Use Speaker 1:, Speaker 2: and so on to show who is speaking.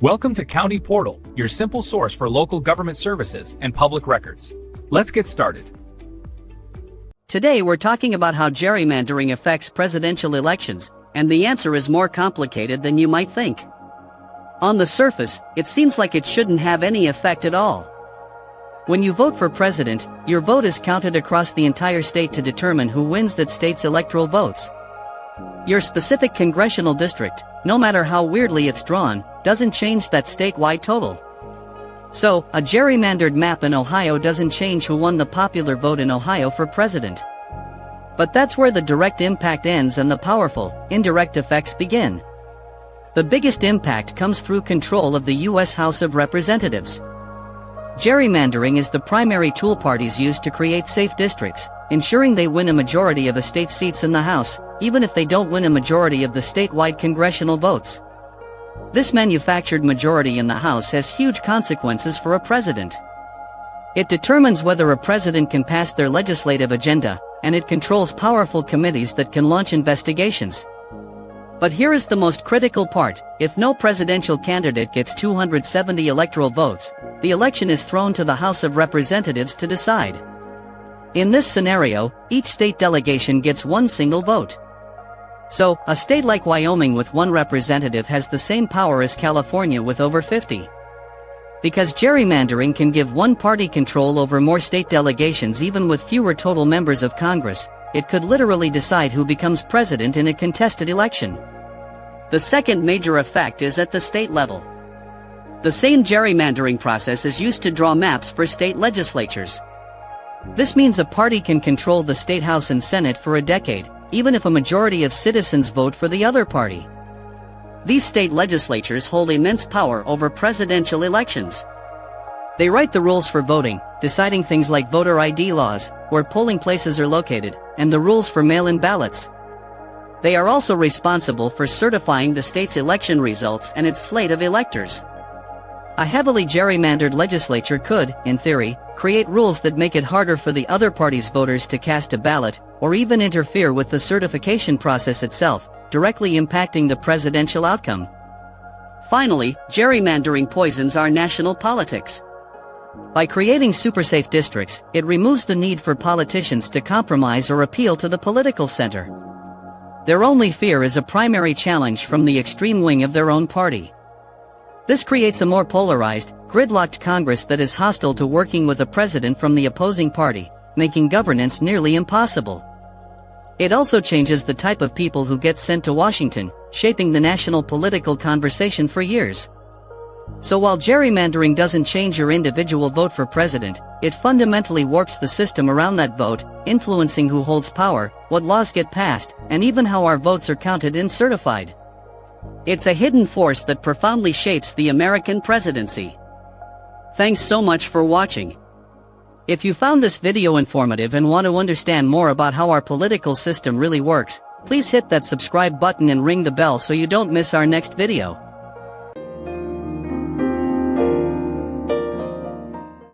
Speaker 1: Welcome to County Portal, your simple source for local government services and public records. Let's get started.
Speaker 2: Today we're talking about how gerrymandering affects presidential elections, and the answer is more complicated than you might think. On the surface, it seems like it shouldn't have any effect at all. When you vote for president, your vote is counted across the entire state to determine who wins that state's electoral votes. Your specific congressional district, no matter how weirdly it's drawn, doesn't change that statewide total. So, a gerrymandered map in Ohio doesn't change who won the popular vote in Ohio for president. But that's where the direct impact ends and the powerful, indirect effects begin. The biggest impact comes through control of the U.S. House of Representatives. Gerrymandering is the primary tool parties use to create safe districts, ensuring they win a majority of a state's seats in the House, even if they don't win a majority of the statewide congressional votes. This manufactured majority in the House has huge consequences for a president. It determines whether a president can pass their legislative agenda, and it controls powerful committees that can launch investigations. But here is the most critical part: if no presidential candidate gets 270 electoral votes, the election is thrown to the House of Representatives to decide. In this scenario, each state delegation gets one single vote. So, a state like Wyoming with one representative has the same power as California with over 50. Because gerrymandering can give one party control over more state delegations even with fewer total members of Congress, it could literally decide who becomes president in a contested election. The second major effect is at the state level. The same gerrymandering process is used to draw maps for state legislatures. This means a party can control the state House and Senate for a decade, even if a majority of citizens vote for the other party. These state legislatures hold immense power over presidential elections. They write the rules for voting, deciding things like voter ID laws, where polling places are located, and the rules for mail-in ballots. They are also responsible for certifying the state's election results and its slate of electors. A heavily gerrymandered legislature could, in theory, create rules that make it harder for the other party's voters to cast a ballot, or even interfere with the certification process itself, directly impacting the presidential outcome. Finally, gerrymandering poisons our national politics. By creating super-safe districts, it removes the need for politicians to compromise or appeal to the political center. Their only fear is a primary challenge from the extreme wing of their own party. This creates a more polarized, gridlocked Congress that is hostile to working with a president from the opposing party, making governance nearly impossible. It also changes the type of people who get sent to Washington, shaping the national political conversation for years. So while gerrymandering doesn't change your individual vote for president, it fundamentally warps the system around that vote, influencing who holds power, what laws get passed, and even how our votes are counted and certified. It's a hidden force that profoundly shapes the American presidency. Thanks so much for watching. If you found this video informative and want to understand more about how our political system really works, please hit that subscribe button and ring the bell so you don't miss our next video.